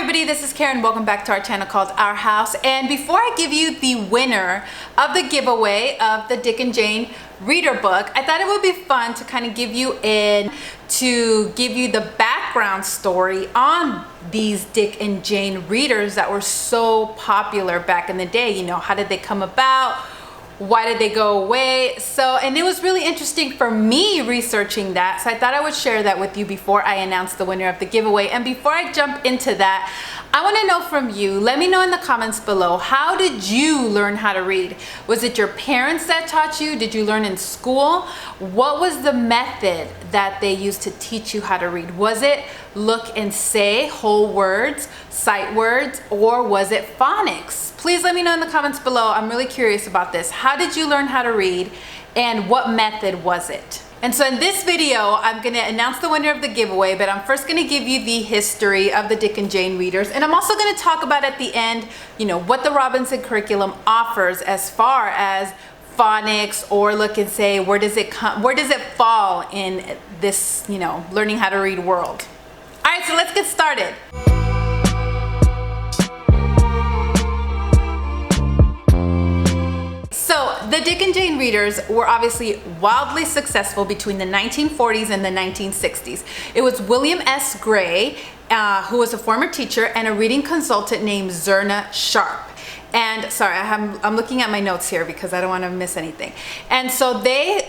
everybody, this is Karen. Welcome back to our channel called Our House. And before I give you the winner of the giveaway of the Dick and Jane reader book, I thought it would be fun to kind of give you the background story on these Dick and Jane readers that were so popular back in the day. You know, how did they come about? Why did they go away? And it was really interesting for me researching that. So I thought I would share that with you before I announce the winner of the giveaway. And before I jump into that, I want to know from you, let me know in the comments below, how did you learn how to read? Was it your parents that taught you? Did you learn in school? What was the method that they used to teach you how to read? Was it look and say whole words, sight words, or was it phonics? Please let me know in the comments below. I'm really curious about this. How did you learn how to read and what method was it? And so in this video, I'm gonna announce the winner of the giveaway, but I'm first gonna give you the history of the Dick and Jane readers. And I'm also gonna talk about at the end, you know, what the Robinson curriculum offers as far as phonics or look and say, where does it fall in this, you know, learning how to read world. All right, so let's get started. So the Dick and Jane readers were obviously wildly successful between the 1940s and the 1960s. It was William S. Gray, who was a former teacher, and a reading consultant named Zerna Sharp. And sorry, I'm looking at my notes here because I don't want to miss anything. And so they,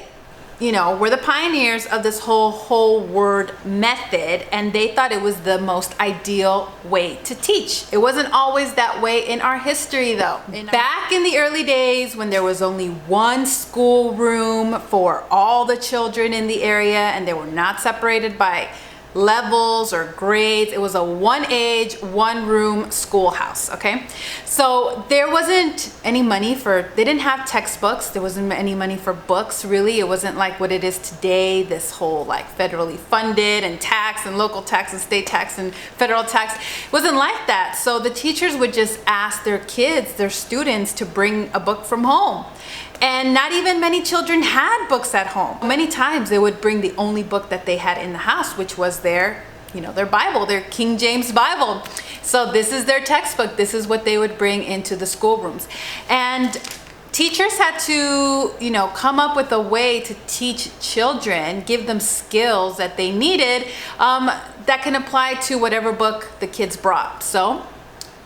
you know, were the pioneers of this whole word method, and they thought it was the most ideal way to teach. It wasn't always that way in our history though. Back in the early days when there was only one school room for all the children in the area and they were not separated by levels or grades, it was a one age, one room schoolhouse, okay? So there wasn't any money they didn't have textbooks, there wasn't any money for books really. It wasn't like what it is today, this whole like federally funded and tax and local tax and state tax and federal tax. It wasn't like that. So the teachers would just ask their kids, their students, to bring a book from home. And not even many children had books at home. Many times they would bring the only book that they had in the house, which was their Bible, their King James Bible. So this is their textbook. This is what they would bring into the schoolrooms. And teachers had to, you know, come up with a way to teach children, give them skills that they needed that can apply to whatever book the kids brought. So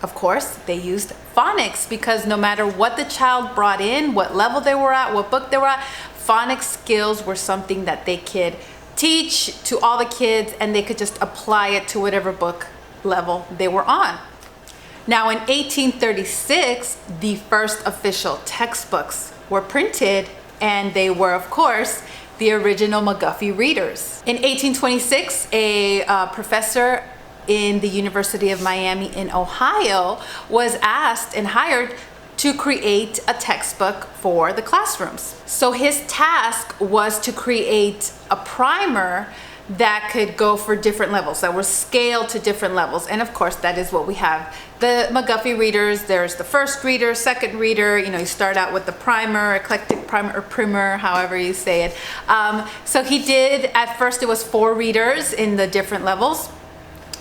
of course, they used phonics because no matter what the child brought in, what level they were at, what book they were at, phonics skills were something that they could teach to all the kids and they could just apply it to whatever book level they were on. Now in 1836, the first official textbooks were printed, and they were, of course, the original McGuffey readers. In 1826, a professor in the University of Miami in Ohio was asked and hired to create a textbook for the classrooms. So his task was to create a primer that could go for different levels, that were scaled to different levels. And of course, that is what we have. The McGuffey readers, there's the first reader, second reader, you know, you start out with the primer, eclectic primer, or primer, however you say it. So he did, at first it was 4 readers in the different levels.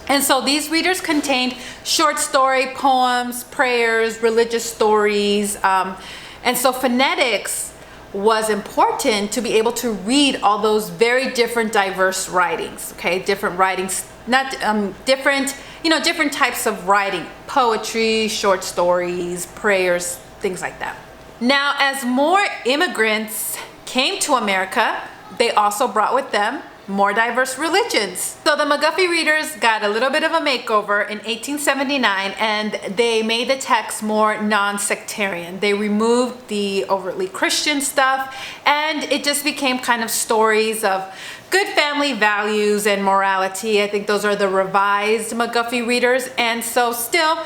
And so these readers contained short story, poems, prayers, religious stories. And so phonetics was important to be able to read all those very different, diverse writings, okay? Different writings, not different types of writing, poetry, short stories, prayers, things like that. Now, as more immigrants came to America, they also brought with them more diverse religions. So the McGuffey readers got a little bit of a makeover in 1879, and they made the text more non-sectarian. They removed the overtly Christian stuff, and it just became kind of stories of good family values and morality. I think those are the revised McGuffey readers. And so still,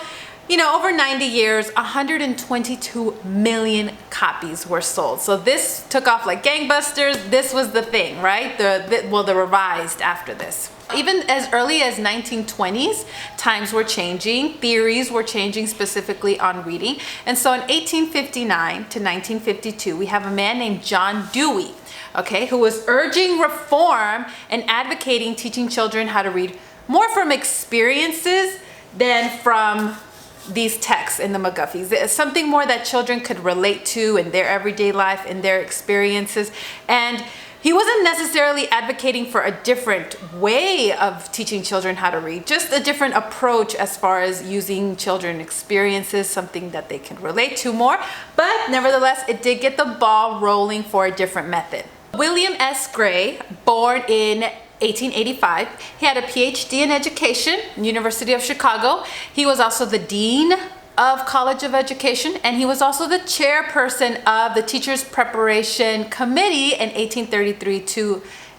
you know, over 90 years, 122 million copies were sold. So this took off like gangbusters. This was the thing, right? The revised after this. Even as early as 1920s, times were changing, theories were changing specifically on reading. And so in 1859 to 1952, we have a man named John Dewey, okay, who was urging reform and advocating teaching children how to read more from experiences than from these texts in the McGuffies. It's something more that children could relate to in their everyday life, in their experiences. And he wasn't necessarily advocating for a different way of teaching children how to read, just a different approach as far as using children experiences, something that they can relate to more. But nevertheless, it did get the ball rolling for a different method. William S. Gray, born in 1885. He had a PhD in education, University of Chicago. He was also the dean of College of Education, and he was also the chairperson of the Teachers Preparation Committee in 1833 to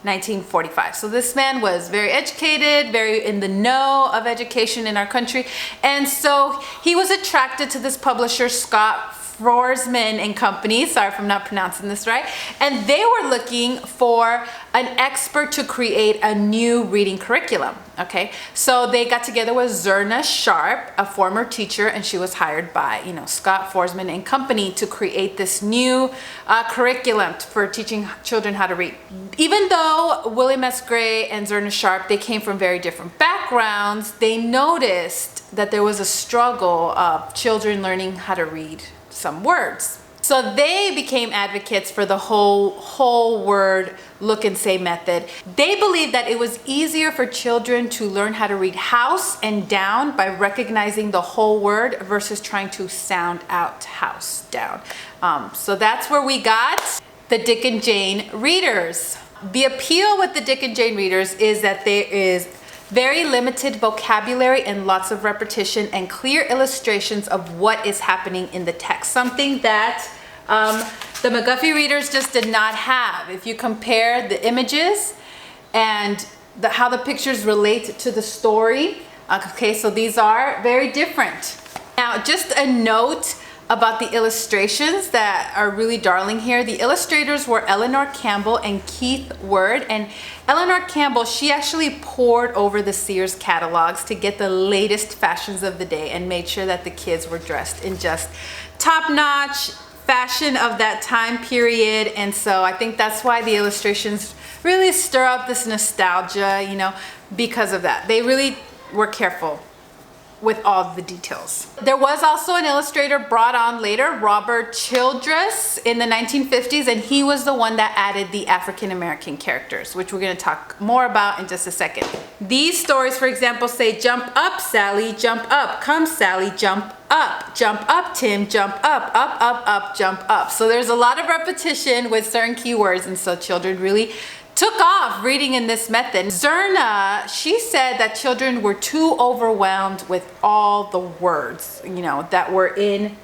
1945. So this man was very educated, very in the know of education in our country. And so he was attracted to this publisher, Scott Forsman and Company, sorry if I'm not pronouncing this right, and they were looking for an expert to create a new reading curriculum. Okay, so they got together with Zerna Sharp, a former teacher, and she was hired by, Scott Forsman and Company to create this new curriculum for teaching children how to read. Even though William S. Gray and Zerna Sharp, they came from very different backgrounds, they noticed that there was a struggle of children learning how to read some words. So they became advocates for the whole word look and say method. They believed that it was easier for children to learn how to read house and down by recognizing the whole word versus trying to sound out house down. So that's where we got the Dick and Jane readers. The appeal with the Dick and Jane readers is that there is very limited vocabulary and lots of repetition and clear illustrations of what is happening in the text. Something that the McGuffey readers just did not have. If you compare the images and how the pictures relate to the story, okay, so these are very different. Now, just a note about the illustrations that are really darling here. The illustrators were Eleanor Campbell and Keith Word. And Eleanor Campbell, she actually pored over the Sears catalogs to get the latest fashions of the day and made sure that the kids were dressed in just top-notch fashion of that time period. And so I think that's why the illustrations really stir up this nostalgia, because of that. They really were careful with all the details. There was also an illustrator brought on later, Robert Childress, in the 1950s, and he was the one that added the African American characters, which we're going to talk more about in just a second. These stories, for example, say, jump up, Sally, jump up, come, Sally, jump up, Tim, jump up, jump up. So there's a lot of repetition with certain keywords, and so children really took off reading in this method. Zerna, she said that children were too overwhelmed with all the words, that were in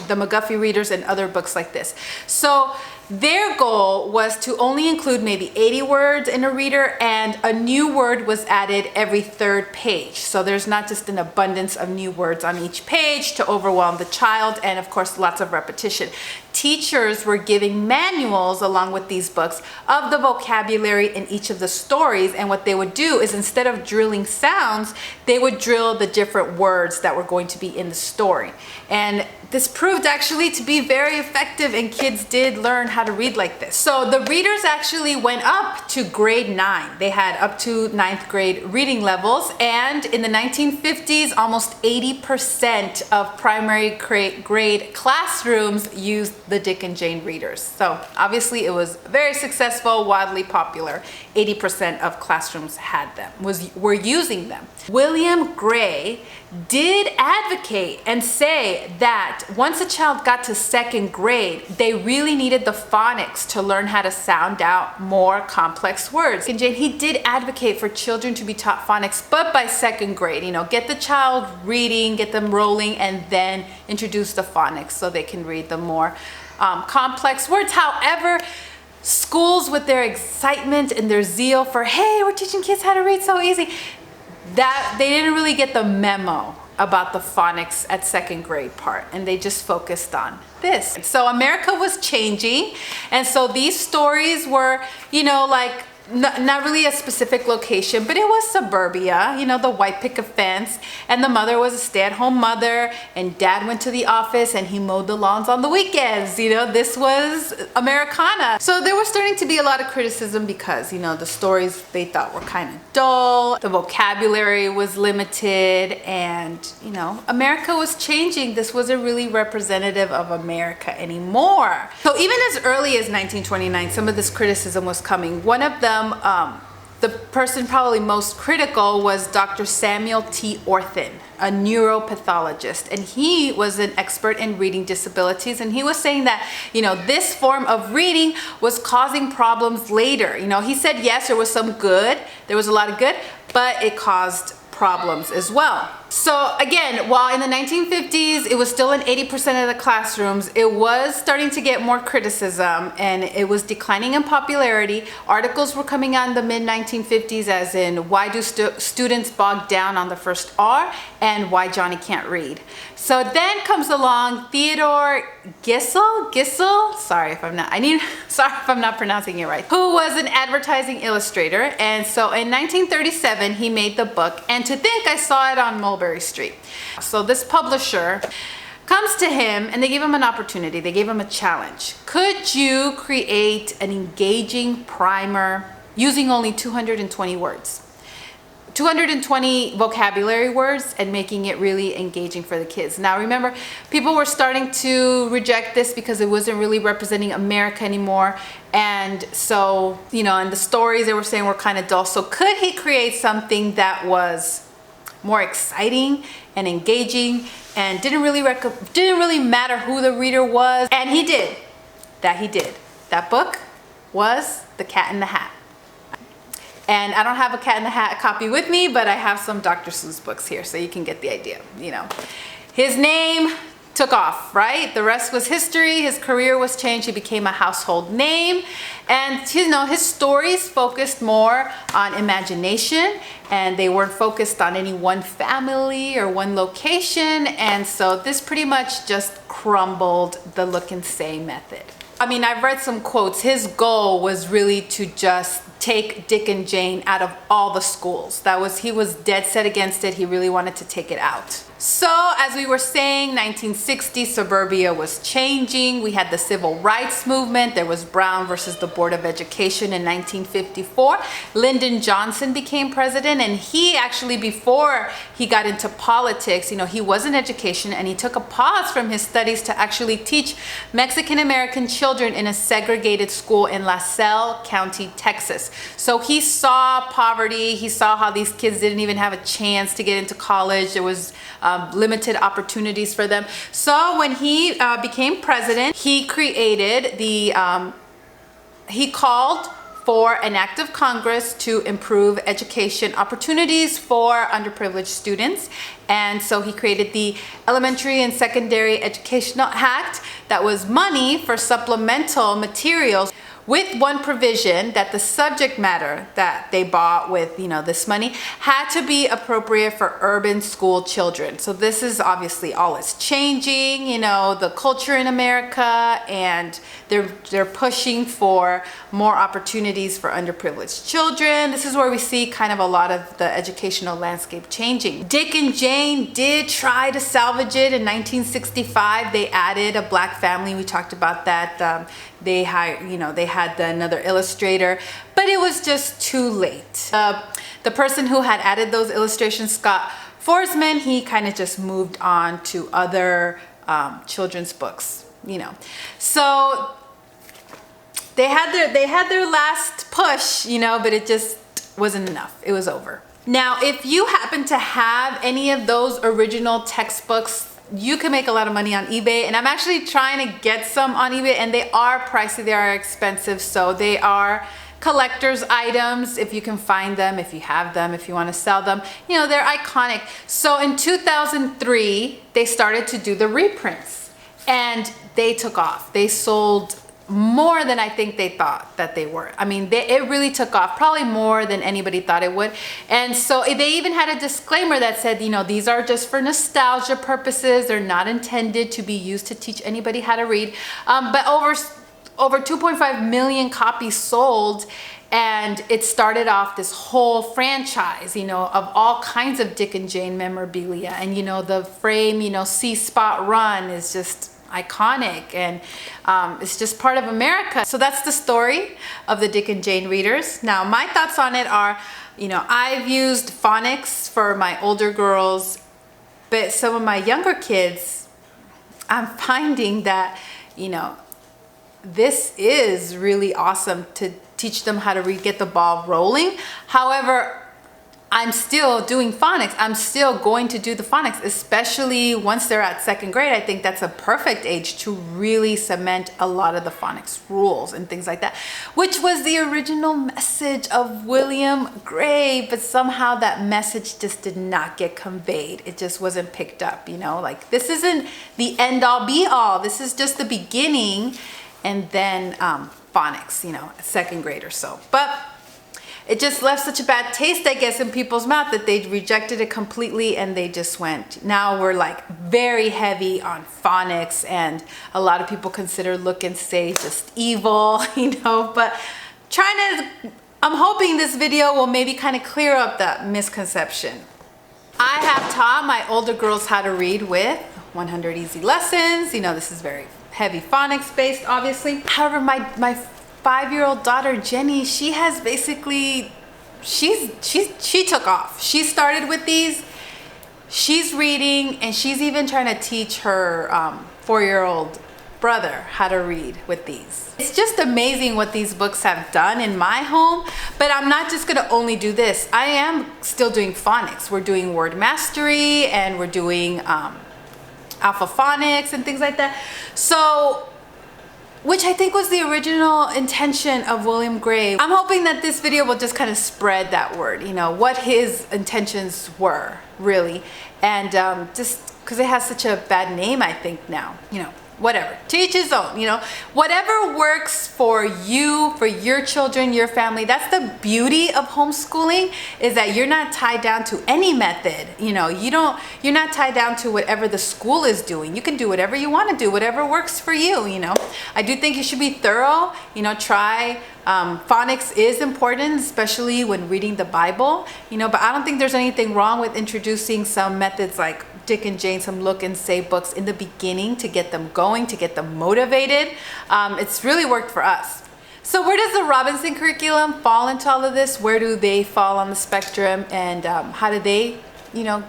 the McGuffey readers and other books like this. So their goal was to only include maybe 80 words in a reader, and a new word was added every third page. So there's not just an abundance of new words on each page to overwhelm the child, and of course lots of repetition. Teachers were giving manuals along with these books of the vocabulary in each of the stories, and what they would do is, instead of drilling sounds, they would drill the different words that were going to be in the story. And this proved actually to be very effective, and kids did learn how to read like this. So the readers actually went up to grade 9. They had up to 9th grade reading levels, and in the 1950s, almost 80% of primary grade classrooms used the Dick and Jane readers. So obviously it was very successful, wildly popular. 80% of classrooms had them, were using them. William Gray did advocate and say that once a child got to 2nd grade, they really needed the phonics to learn how to sound out more complex words. And Jane, he did advocate for children to be taught phonics, but by 2nd grade, get the child reading, get them rolling, and then introduce the phonics so they can read the more complex words. However, schools, with their excitement and their zeal for, hey, we're teaching kids how to read so easy, that they didn't really get the memo about the phonics at 2nd grade part, and they just focused on this. So America was changing, and so these stories were, like not really a specific location, but it was suburbia, you know, the white picket fence. And the mother was a stay-at-home mother, and dad went to the office and he mowed the lawns on the weekends. You know, this was Americana. So there was starting to be a lot of criticism because, you know, the stories they thought were kind of dull, the vocabulary was limited, and, you know, America was changing. This wasn't really representative of America anymore. So even as early as 1929, some of this criticism was coming. One of them, the person probably most critical, was Dr. Samuel T. Orthan, a neuropathologist, and he was an expert in reading disabilities, and he was saying that, you know, this form of reading was causing problems later. You know, he said yes, there was some good, there was a lot of good, but it caused problems as well. So again, while in the 1950s it was still in 80% of the classrooms, it was starting to get more criticism and it was declining in popularity. Articles were coming out in the mid-1950s as in, why do students bog down on the first R, and why Johnny can't read. So then comes along Theodore Gissel, sorry if I'm not pronouncing it right, who was an advertising illustrator. And so in 1937 he made the book, And to Think I Saw It on Mulberry Street. So this publisher comes to him and they gave him an opportunity. They gave him a challenge. Could you create an engaging primer using only 220 words? 220 vocabulary words, and making it really engaging for the kids. Now remember, people were starting to reject this because it wasn't really representing America anymore. And so, you know, and the stories they were saying were kind of dull. So could he create something that was more exciting and engaging and didn't really matter who the reader was? And he did. That book was The Cat in the Hat. And I don't have a Cat in the Hat copy with me, but I have some Dr. Seuss books here, so you can get the idea, you know. His name took off, right? The rest was history. His career was changed. He became a household name. And, you know, his stories focused more on imagination, and they weren't focused on any one family or one location. And so this pretty much just crumbled the look and say method. I mean, I've read some quotes. His goal was really to just take Dick and Jane out of all the schools. He was dead set against it. He really wanted to take it out. So as we were saying, 1960, suburbia was changing. We had the civil rights movement. There was Brown versus the Board of Education in 1954. Lyndon Johnson became president, and he actually, before he got into politics, you know, he was in education, and he took a pause from his studies to actually teach Mexican American children in a segregated school in LaSalle County, Texas. So he saw poverty. He saw how these kids didn't even have a chance to get into college. There was limited opportunities for them. So when he became president, he created he called for an act of Congress to improve education opportunities for underprivileged students. And so he created the Elementary and Secondary Educational Act that was money for supplemental materials, with one provision that the subject matter that they bought with, you know, this money had to be appropriate for urban school children. So this is obviously all is changing, you know, the culture in America, and they're pushing for more opportunities for underprivileged children. This is where we see kind of a lot of the educational landscape changing. Dick and Jane did try to salvage it in 1965. They added a black family. We talked about that. They had another illustrator, but it was just too late. The person who had added those illustrations, Scott Forsman, he kind of just moved on to other children's books, you know. So they had their last push, you know, but it just wasn't enough. It was over. Now, if you happen to have any of those original textbooks, you can make a lot of money on eBay, and I'm actually trying to get some on eBay, and they are pricey, they are expensive, so they are collector's items. If you can find them, if you have them, if you want to sell them, you know, they're iconic. So in 2003, they started to do the reprints, and they took off. They sold more than I think they thought that they were. I mean, it really took off, probably more than anybody thought it would. And so they even had a disclaimer that said, you know, these are just for nostalgia purposes. They're not intended to be used to teach anybody how to read. But over 2.5 million copies sold. And it started off this whole franchise, you know, of all kinds of Dick and Jane memorabilia. And, you know, the frame, you know, See Spot Run is just iconic, and it's just part of America. So that's the story of the Dick and Jane readers. Now, my thoughts on it are, you know, I've used phonics for my older girls, but some of my younger kids, I'm finding that, you know, this is really awesome to teach them how to read, get the ball rolling. However, I'm still doing phonics. I'm still going to do the phonics, especially once they're at second grade. I think that's a perfect age to really cement a lot of the phonics rules and things like that, which was the original message of William Gray, but somehow that message just did not get conveyed. It just wasn't picked up, you know, like this isn't the end all be all. This is just the beginning, and then phonics, you know, second grade or so. But it just left such a bad taste, I guess, in people's mouth that they rejected it completely, and they just went. Now we're like very heavy on phonics, and a lot of people consider Look and Say just evil, you know, but I'm hoping this video will maybe kind of clear up that misconception. I have taught my older girls how to read with 100 Easy Lessons. You know, this is very heavy phonics based, obviously. However, my 5-year-old daughter Jenny, she has basically, she took off. She started with these. She's reading, and she's even trying to teach her 4-year-old brother how to read with these. It's just amazing what these books have done in my home. But I'm not just gonna only do this. I am still doing phonics. We're doing word mastery, and we're doing alpha phonics and things like that. So, which I think was the original intention of William Gray. I'm hoping that this video will just kind of spread that word, you know, what his intentions were, really. And just because it has such a bad name, I think now, you know, whatever, to each his own, you know, whatever works for you, for your children, your family. That's the beauty of homeschooling, is that you're not tied down to any method. You know, you're not tied down to whatever the school is doing. You can do whatever you want to do, whatever works for you, you know. I do think you should be thorough, you know, try. Phonics is important, especially when reading the Bible, you know, but I don't think there's anything wrong with introducing some methods like Dick and Jane, some Look and Say books in the beginning to get them going, to get them motivated. It's really worked for us. So where does the Robinson curriculum fall into all of this? Where do they fall on the spectrum? And how do they, you know,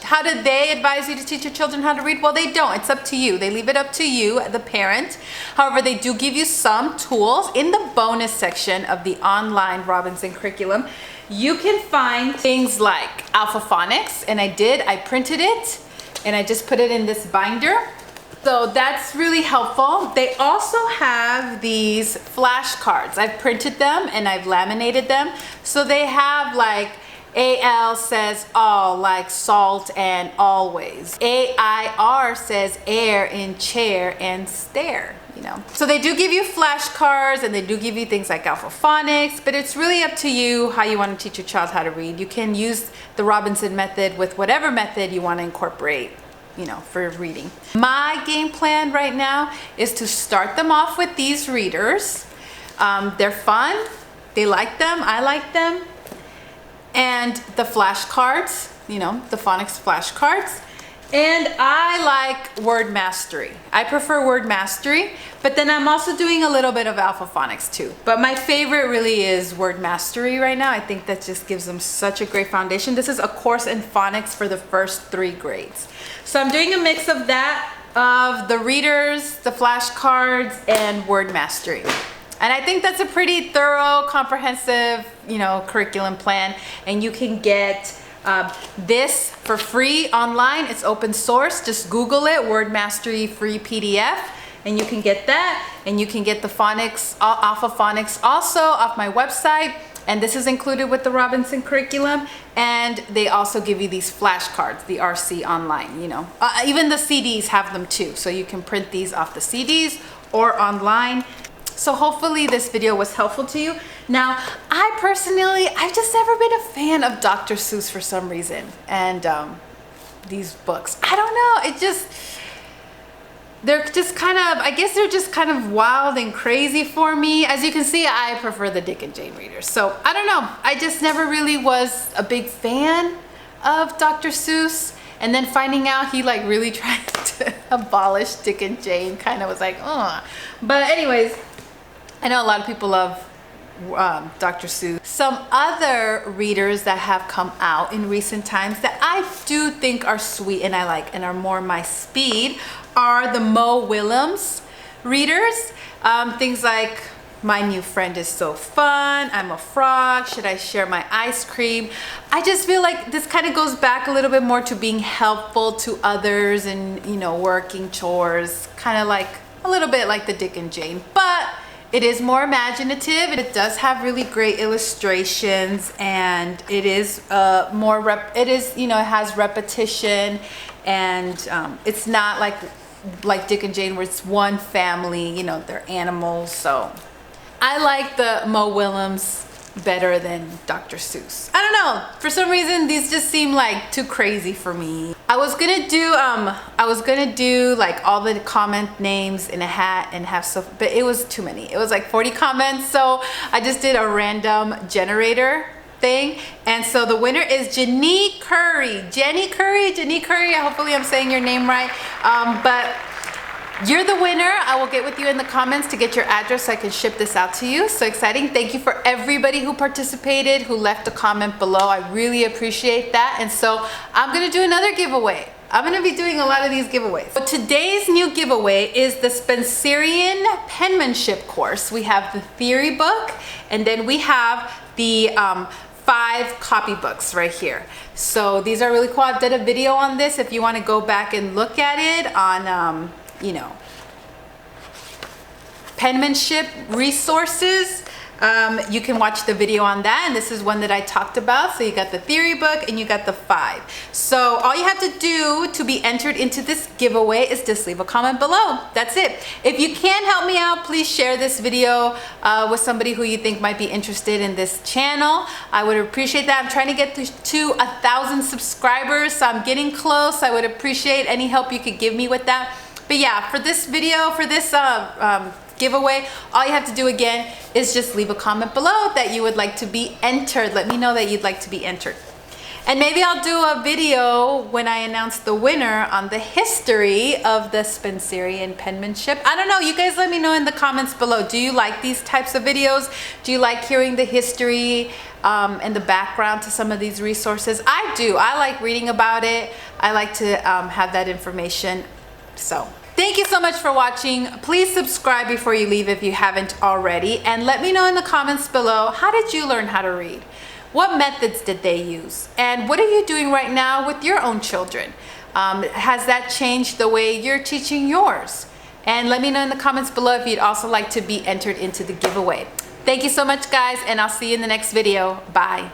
how do they advise you to teach your children how to read? Well, they don't. It's up to you. They leave it up to you, the parent. However, they do give you some tools in the bonus section of the online Robinson curriculum. You can find things like alpha phonics, and I printed it, and I just put it in this binder. So that's really helpful. They also have these flashcards. I've printed them and I've laminated them. So they have like AL says all, like salt and always. AIR says air in chair and stare, you know. So they do give you flashcards, and they do give you things like alpha phonics, but it's really up to you how you want to teach your child how to read. You can use the Robinson method with whatever method you want to incorporate, you know, for reading. My game plan right now is to start them off with these readers. They're fun. They like them. I like them. And the flashcards, you know, the phonics flashcards. And I like word mastery. I prefer word mastery, but then I'm also doing a little bit of alpha phonics too. But my favorite really is word mastery right now. I think that just gives them such a great foundation. This is a course in phonics for the first 3 grades. So I'm doing a mix of that, of the readers, the flashcards, and word mastery. And I think that's a pretty thorough, comprehensive, you know, curriculum plan. And you can get this for free online. It's open source. Just Google it, Word Mastery free PDF, and you can get that. And you can get the phonics, alpha phonics, also off my website. And this is included with the Robinson curriculum. And they also give you these flashcards, the RC online, you know. Even the CDs have them too. So you can print these off the CDs or online. So hopefully this video was helpful to you. Now, I personally, I've just never been a fan of Dr. Seuss for some reason. And these books, I don't know, they're just kind of, I guess they're just kind of wild and crazy for me. As you can see, I prefer the Dick and Jane readers. So I don't know, I just never really was a big fan of Dr. Seuss. And then finding out he like really tried to abolish Dick and Jane kind of was like, ugh. But anyways, I know a lot of people love Dr. Seuss. Some other readers that have come out in recent times that I do think are sweet and I like and are more my speed are the Mo Willems readers. Things like My New Friend Is So Fun, I'm a Frog, Should I Share My Ice Cream? I just feel like this kind of goes back a little bit more to being helpful to others and, you know, working chores, kind of like a little bit like the Dick and Jane, but it is more imaginative. It does have really great illustrations, and it is it has repetition, and it's not like Dick and Jane where it's one family, you know, they're animals. So I like the Mo Willems better than Dr. Seuss. I don't know, for some reason these just seem like too crazy for me. I was gonna do like all the comment names in a hat and have stuff, but it was too many. It was like 40 comments, so I just did a random generator thing. And so the winner is Jenny Curry. Jenny Curry, hopefully I'm saying your name right. But you're the winner. I will get with you in the comments to get your address so I can ship this out to you. So exciting. Thank you for everybody who participated, who left a comment below. I really appreciate that. And so I'm going to do another giveaway. I'm going to be doing a lot of these giveaways. So today's new giveaway is the Spencerian penmanship course. We have the theory book, and then we have the 5 copybooks right here. So these are really cool. I've done a video on this if you want to go back and look at it on you know, penmanship resources. You can watch the video on that, and this is one that I talked about. So you got the theory book and you got the 5. So all you have to do to be entered into this giveaway is just leave a comment below. That's it. If you can help me out, please share this video with somebody who you think might be interested in this channel. I would appreciate that. I'm trying to get to 1,000 subscribers, so I'm getting close. I would appreciate any help you could give me with that. But yeah, for this video, for this giveaway, all you have to do again is just leave a comment below that you would like to be entered. Let me know that you'd like to be entered. And maybe I'll do a video when I announce the winner on the history of the Spencerian penmanship. I don't know, you guys let me know in the comments below. Do you like these types of videos? Do you like hearing the history and the background to some of these resources? I do. I like reading about it. I like to have that information. So thank you so much for watching. Please subscribe before you leave if you haven't already, and let me know in the comments below, how did you learn how to read? What methods did they use? And what are you doing right now with your own children? Has that changed the way you're teaching yours? And let me know in the comments below if you'd also like to be entered into the giveaway. Thank you so much, guys, and I'll see you in the next video. Bye.